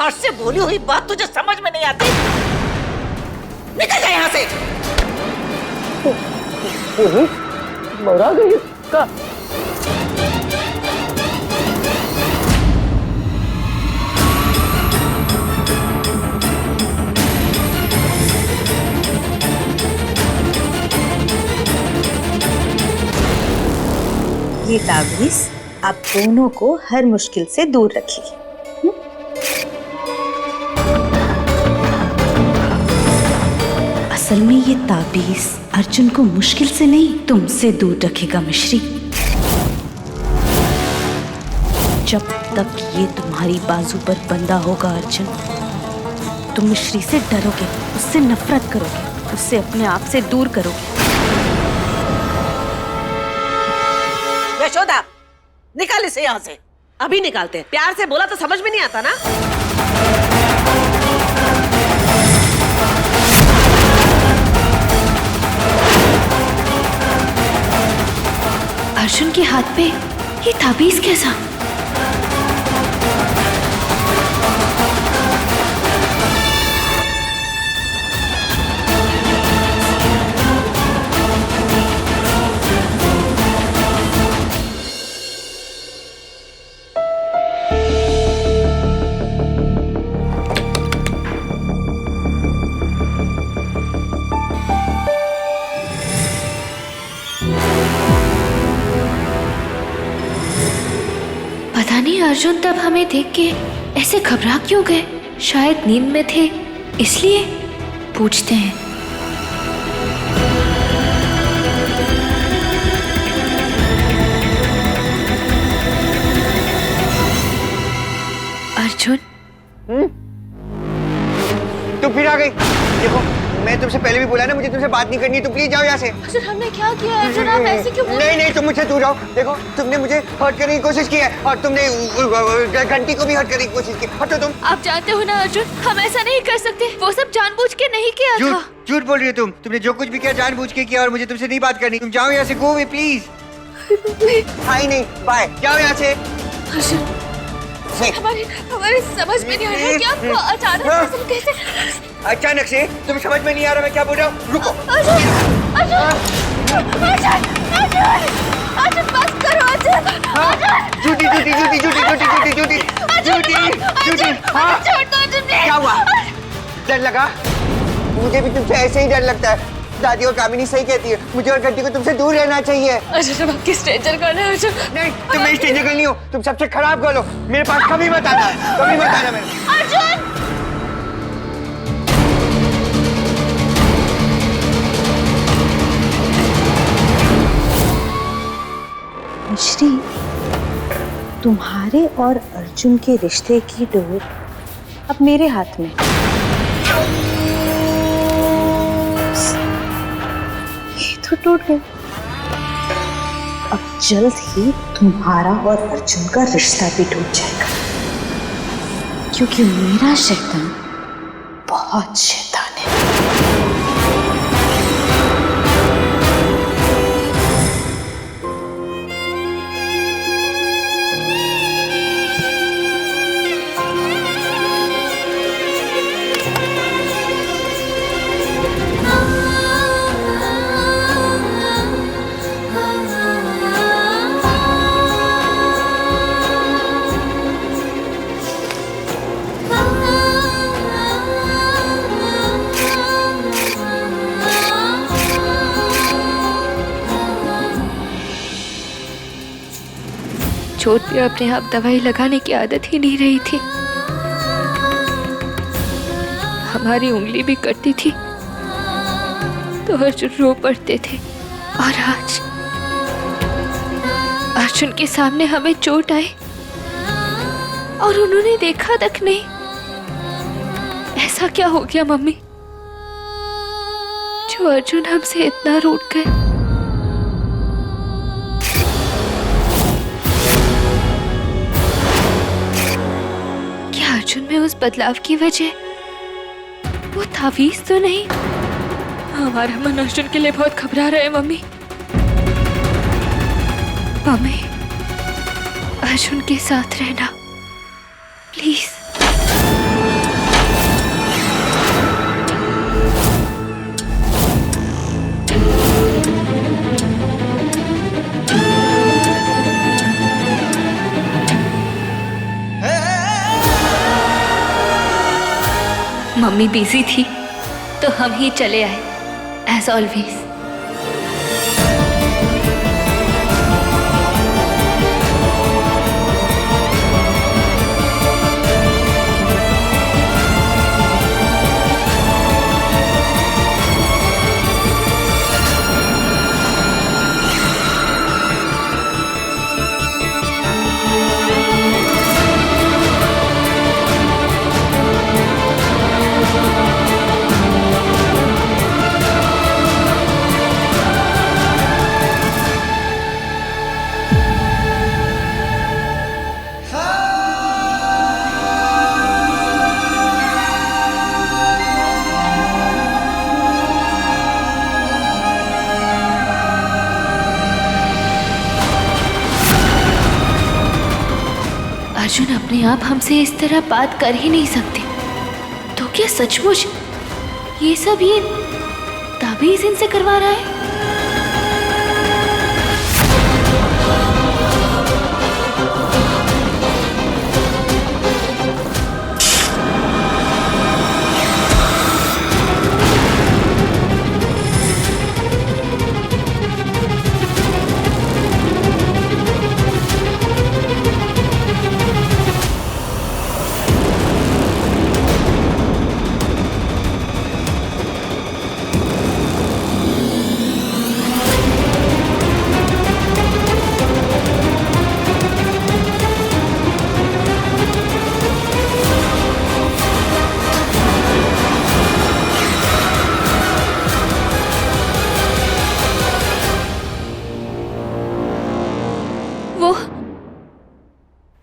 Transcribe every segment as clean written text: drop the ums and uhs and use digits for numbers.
आज से बोली हुई बात तुझे समझ में नहीं आती? निकल जा यहाँ से। मरा गई का? ये ताबीज आप दोनों को हर मुश्किल से दूर रखेगी। असल में ये ताबीज अर्जुन को मुश्किल से नहीं तुमसे दूर रखेगा मिश्री। जब तक ये तुम्हारी बाजू पर बंधा होगा अर्जुन, तुम मिश्री से डरोगे, उससे नफरत करोगे, उससे अपने आप से दूर करोगे। यशोदा, निकाल इसे यहाँ से। अभी निकालते हैं। प्यार से बोला तो समझ में नहीं आता ना। अर्जुन के हाथ पे ये ताबीज कैसा? पता नहीं अर्जुन तब हमें देख के ऐसे घबरा क्यों गए। शायद नींद में थे, इसलिए। पूछते हैं। अर्जुन, तुम फिर आ गई। देखो, मैं तुमसे पहले भी बोला ना, मुझे तुमसे बात नहीं करनी है, तो प्लीज जाओ यहाँ से। अर्जुन, हमने क्या किया है? अर्जुन, आप ऐसे क्यों बोल रहे हैं? नहीं, तुम मुझसे दूर जाओ। देखो, तुमने मुझे हर्ट करने की कोशिश की है और तुमने घंटी को भी हर्ट करने की कोशिश की। हटो तुम। आप जानते हो ना अर्जुन, हम ऐसा नहीं कर सकते। वो सब जानबूझ के नहीं किया था। झूठ बोल रही हो तुम। तुमने जो कुछ भी किया जानबूझ के किया और मुझे तुमसे नहीं बात करनी। तुम जाओ यहाँ से, गो अवे प्लीज। हाय नहीं, बाय, जाओ यहाँ से। अर्जुन, हमारी समझ में नहीं आ रहा कि आपको अचानक ऐसा कैसे। अचानक से तुम्हें समझ में नहीं आ रहा मैं क्या बोल रहा हूँ? रुको। अर्जुन, बस करो अर्जुन। झूठी। हाँ, क्या हुआ? डर लगा? मुझे भी तुमसे ऐसे ही डर लगता है। दादी और कामिनी सही कहती है, मुझे और घंटी को तुमसे दूर रहना चाहिए। अर्जुन, अब किस स्ट्रेंजर करना है अर्जुन? नहीं, तुम मेरी स्ट्रेंजर गर्ल नहीं हो, तुम सबसे खराब गर्ल हो। मेरे पास कभी मत आना मेरे। अर्जुन! मिश्री, तुम्हारे और अर्जुन के रिश्ते की डोर अब मेरे हाथ में। ये तो टूट गई। अब जल्द ही तुम्हारा और अर्जुन का रिश्ता भी टूट जाएगा, क्योंकि मेरा शैतान बहुत शैतान है। चोट पे अपने आप दवाई लगाने की आदत ही नहीं रही थी। हमारी उंगली भी कटती थी तो अर्जुन रो पड़ते थे, और आज अर्जुन के सामने हमें चोट आई और उन्होंने देखा तक नहीं। ऐसा क्या हो गया मम्मी जो अर्जुन हमसे इतना रूठ गए? अर्जुन में उस बदलाव की वजह वो तावीज तो नहीं? हमारा मन अर्जुन के लिए बहुत घबरा रहा है मम्मी। अर्जुन के साथ रहना प्लीज। मम्मी बिजी थी तो हम ही चले आए एज ऑलवेज। अर्जुन अपने आप हमसे इस तरह बात कर ही नहीं सकते, तो क्या सचमुच ये सब ये ताबीज इनसे करवा रहा है?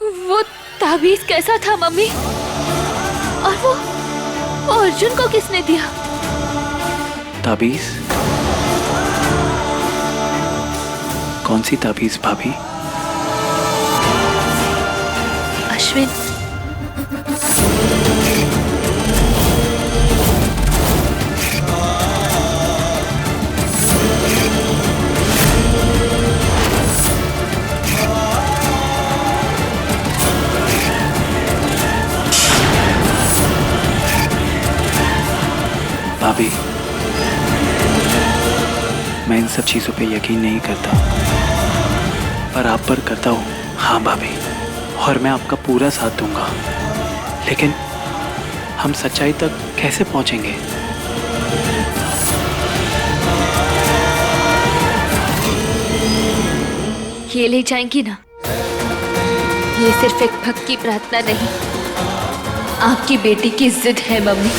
वो ताबीज कैसा था मम्मी? और वो अर्जुन को किसने दिया? ताबीज? कौन सी ताबीज भाभी? अश्विन, भाभी, मैं इन सब चीजों पे यकीन नहीं करता, पर आप पर करता हूँ। हाँ भाभी, और मैं आपका पूरा साथ दूंगा, लेकिन हम सच्चाई तक कैसे पहुंचेंगे? ये ले जाएंगी ना? ये सिर्फ एक भक्त की प्रार्थना नहीं, आपकी बेटी की जिद है मम्मी।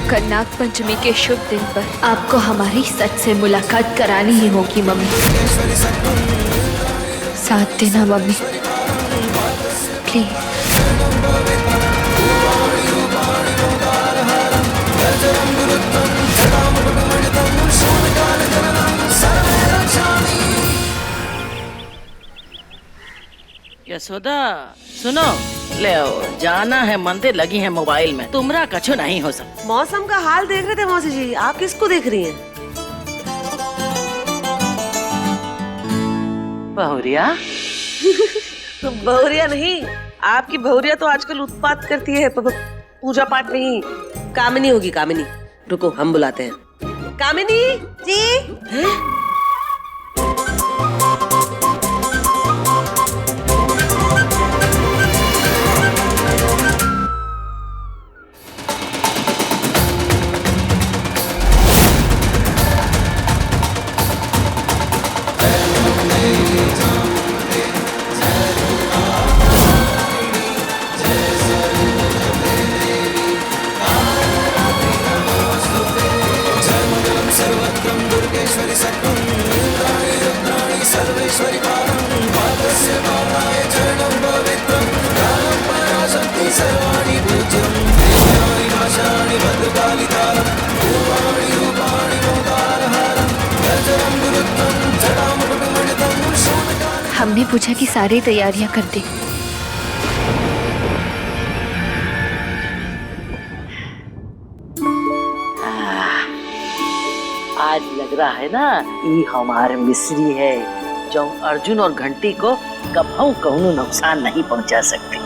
कल नाग पंचमी के शुभ दिन पर आपको हमारी सच से मुलाकात करानी ही होगी मम्मी। साथ देना मम्मी, प्लीज। यशोदा सुनो, ले आओ, जाना है मंदिर, लगी है मोबाइल में, तुमरा कछु नहीं हो सकता। मौसम का हाल देख रहे थे मौसी जी, आप किसको देख रही हैं? बहुरिया? बहुरिया नहीं, आपकी बहुरिया तो आजकल उत्पात करती है, पूजा पाठ नहीं। कामिनी होगी, कामिनी। रुको, हम बुलाते हैं। कामिनी जी। हैं? हमने पूजा की सारी तैयारियां कर दी। आज लग रहा है ना ये हमारे मिस्री है, जो अर्जुन और घंटी को कभी कहूँ नुकसान नहीं पहुंचा सकती।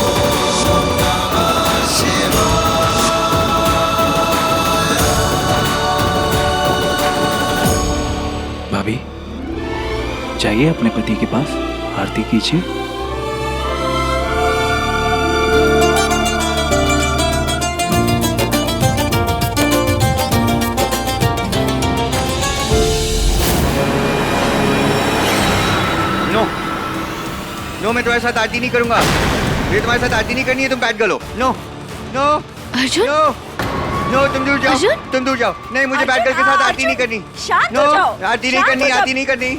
जाइए अपने पति के पास, आरती कीजिए। नो नो, मैं तुम्हारे साथ आरती नहीं करूंगा। मुझे तुम्हारे साथ आरती नहीं करनी है, तुम बैठ गलो। No no Arjun, no no, तुम दूर जाओ, अर्जुन? तुम दूर जाओ। नहीं, मुझे बैठ के साथ आरती नहीं करनी। शांत नो, हो जाओ। आरती नहीं करनी, आरती नहीं करनी।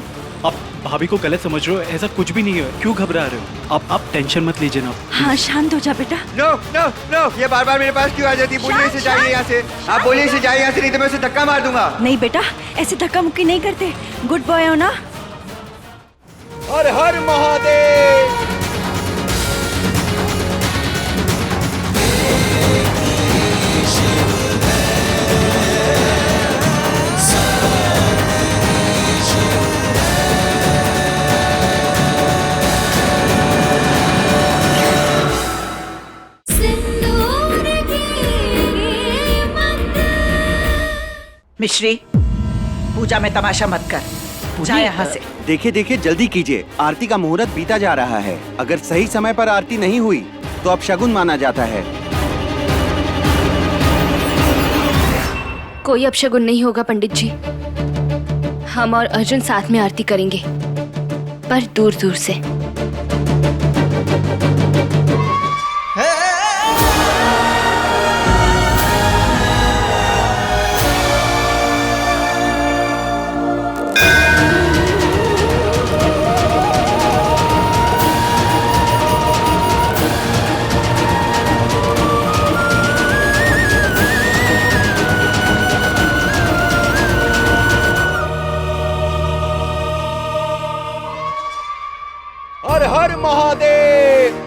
आप भाभी को गलत समझ रहे हो, ऐसा कुछ भी नहीं है। क्यों घबरा रहे हो? आप टेंशन मत लीजिए ना। हाँ शांत हो जा बेटा। नो नो नो, ये बार बार मेरे पास क्यों आ जाती है? बोलिए इसे जाइए यहाँ से। आप बोलिए इसे जाइए यहाँ से, नहीं तो मैं उसे धक्का मार दूंगा। नहीं बेटा, ऐसे धक्का मुक्की नहीं करते। गुड बॉय हो ना। हर हर महादेव। मिश्री, पूजा में तमाशा मत कर, जा यहाँ से। देखिए देखिए, जल्दी कीजिए, आरती का मुहूर्त बीता जा रहा है। अगर सही समय पर आरती नहीं हुई तो अपशगुन माना जाता है। कोई अपशगुन नहीं होगा पंडित जी। हम और अर्जुन साथ में आरती करेंगे, पर दूर दूर से। हर हर महादेव।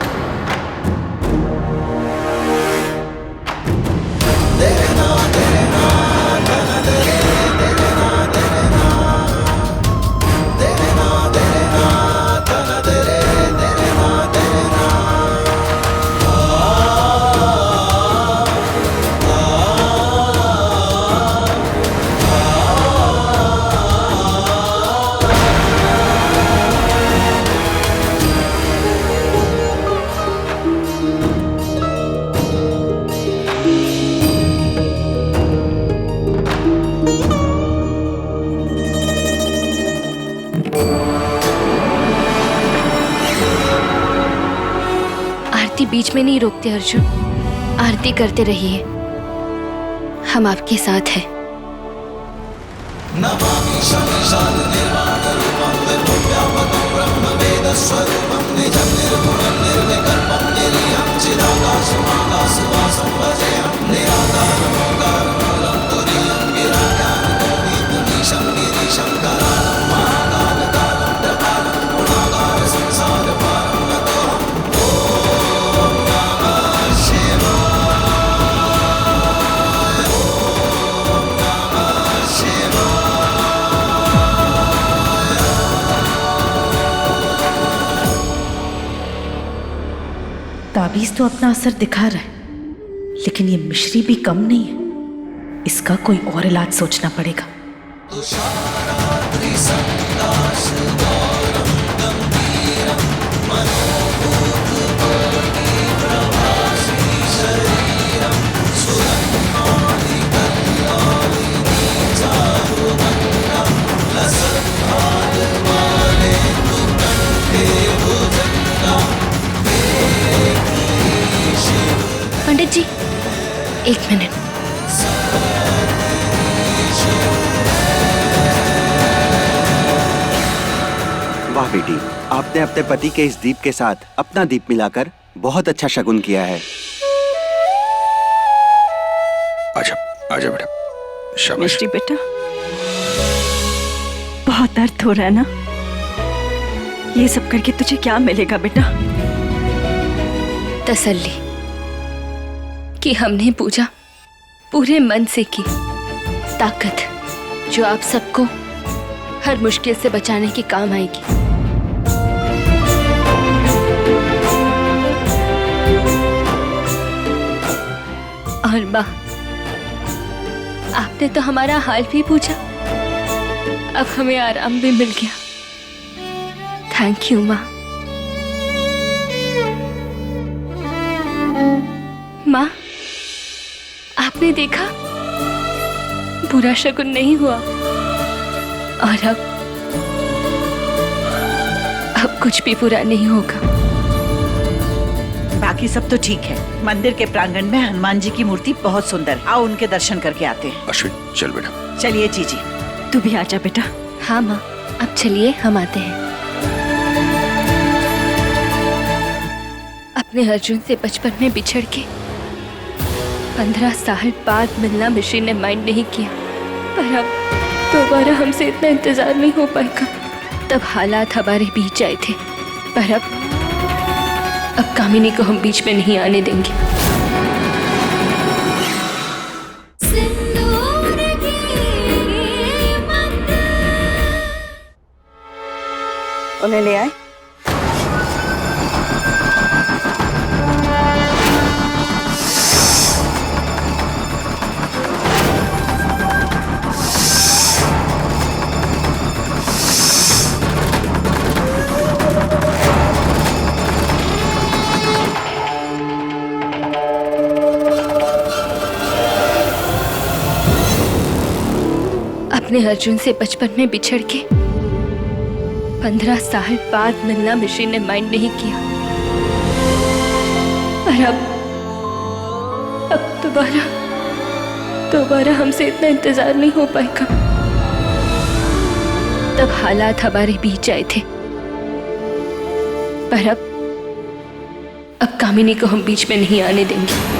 आरती बीच में नहीं रोकते अर्जुन, आरती करते रहिए, हम आपके साथ हैं। ताबीज तो अपना असर दिखा रहा है, लेकिन ये मिश्री भी कम नहीं है। इसका कोई और इलाज सोचना पड़ेगा। पंडित जी, एक मिनट। वाह बेटी, आपने अपने पति के इस दीप के साथ अपना दीप मिलाकर बहुत अच्छा शगुन किया है। आजा आजा बेटा, शाबाश। मिश्री बेटा, बहुत दर्द हो रहा है ना? ये सब करके तुझे क्या मिलेगा बेटा? तसल्ली कि हमने पूजा पूरे मन से की, ताकत जो आप सबको हर मुश्किल से बचाने के काम आएगी। और माँ, आपने तो हमारा हाल भी पूछा, अब हमें आराम भी मिल गया। थैंक यू माँ। माँ, आपने देखा, बुरा शगुन नहीं हुआ। और अब कुछ भी बुरा नहीं होगा। बाकी सब तो ठीक है। मंदिर के प्रांगण में हनुमान जी की मूर्ति बहुत सुंदर है। आओ उनके दर्शन करके आते हैं। अश्विन चल बेटा। चलिए जीजी। तू भी आजा बेटा। हाँ माँ, अब चलिए हम आते हैं। अपने अर्जुन से बचपन में बिछड़ के 15 साल बाद मिलना मिश्री ने माइंड नहीं किया, पर अब दोबारा हमसे इतना इंतजार नहीं हो पाएगा। तब हालात हमारे बीच आए थे, पर अब कामिनी को हम बीच में नहीं आने देंगे। उन्हें ले आए। अपने अर्जुन से बचपन में बिछड़ के 15 साल बाद मिलना मिश्री ने माइंड नहीं किया, पर अब दोबारा हमसे इतना इंतजार नहीं हो पाएगा। तब हालात हमारे बीच आए थे, पर अब कामिनी को हम बीच में नहीं आने देंगे।